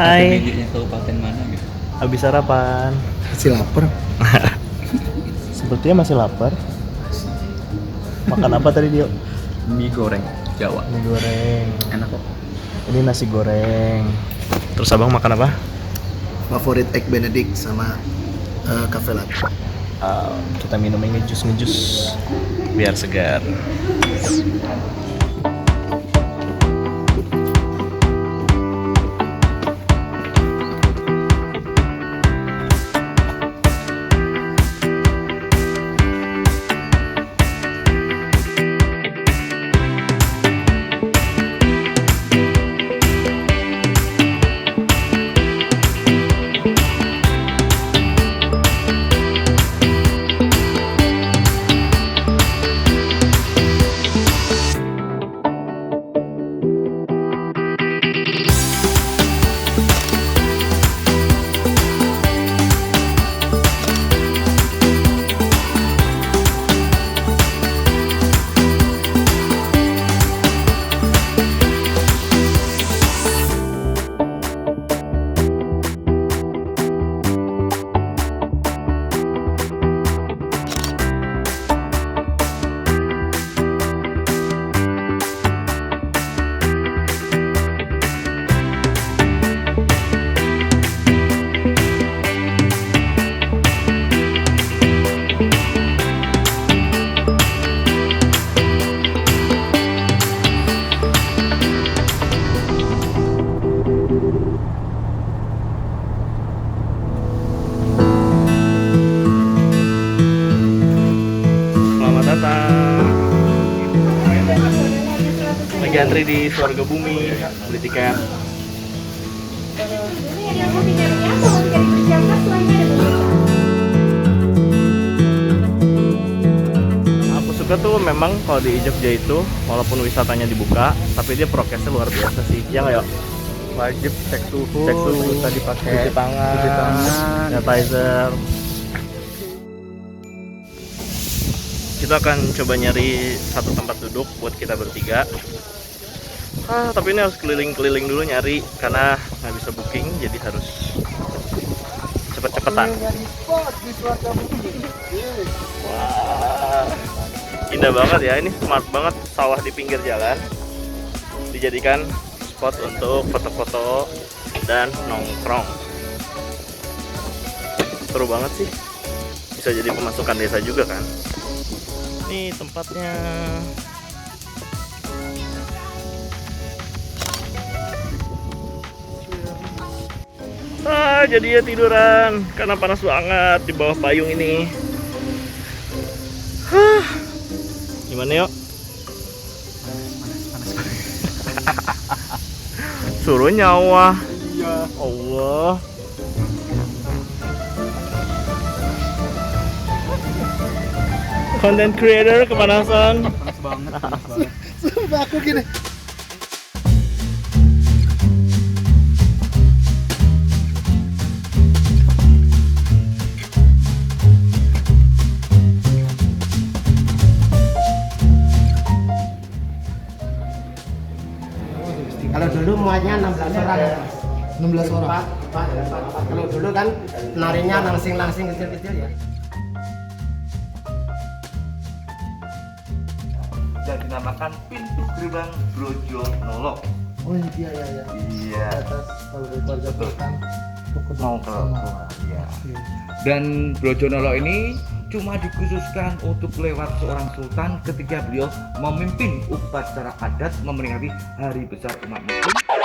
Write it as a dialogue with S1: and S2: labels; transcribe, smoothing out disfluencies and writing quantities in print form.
S1: Hai.
S2: Mediknya kabupaten mana gitu?
S1: Habis sarapan.
S3: Masih lapar.
S1: Sepertinya masih lapar. Makan apa tadi Dio?
S2: Mie goreng Jawa.
S1: Mie goreng.
S2: Enak kok.
S1: Ini nasi goreng. Terus abang makan apa?
S3: Favorit egg benedict sama cafe latte.
S1: Kita minum yang ngejus biar segar. Selamat datang. Lagi antri di Surga Bumi, beli tiket. Aku suka tuh memang kalau di Jogja itu, walaupun wisatanya dibuka, tapi dia prokesnya luar biasa sih. Ya nggak yuk?
S3: Wajib cek suhu.
S1: Tadi pakai cuci tangan, sanitizer. Kita akan coba nyari satu tempat duduk buat kita bertiga. Tapi ini harus keliling-keliling dulu nyari karena nggak bisa booking, jadi harus cepet-cepetan. Wah, indah banget ya, ini smart banget, sawah di pinggir jalan dijadikan spot untuk foto-foto dan nongkrong. Seru banget sih, bisa jadi pemasukan desa juga kan. Ini tempatnya. Jadi ya tiduran karena panas banget di bawah payung ini. Gimana yuk? Suruh nyawa.
S3: Iya.
S1: Allah. Content creator kepanasan.
S3: Panas banget. Sumpah aku gini.
S4: Kalau dulu muatnya 16 orang.
S3: 16 orang.
S4: Pak. Kalau dulu kan narinya langsing kecil-kecil ya.
S5: Dan dinamakan pintu gerbang Brojonolo.
S3: Oh iya iya iya.
S5: Iya.
S3: Atas kalau dari keluarga Sultan
S5: Nongkrong. Iya. Dan Brojonolo ini cuma dikhususkan untuk lewat seorang sultan ketika beliau memimpin upacara adat memperingati hari besar umat Muslim.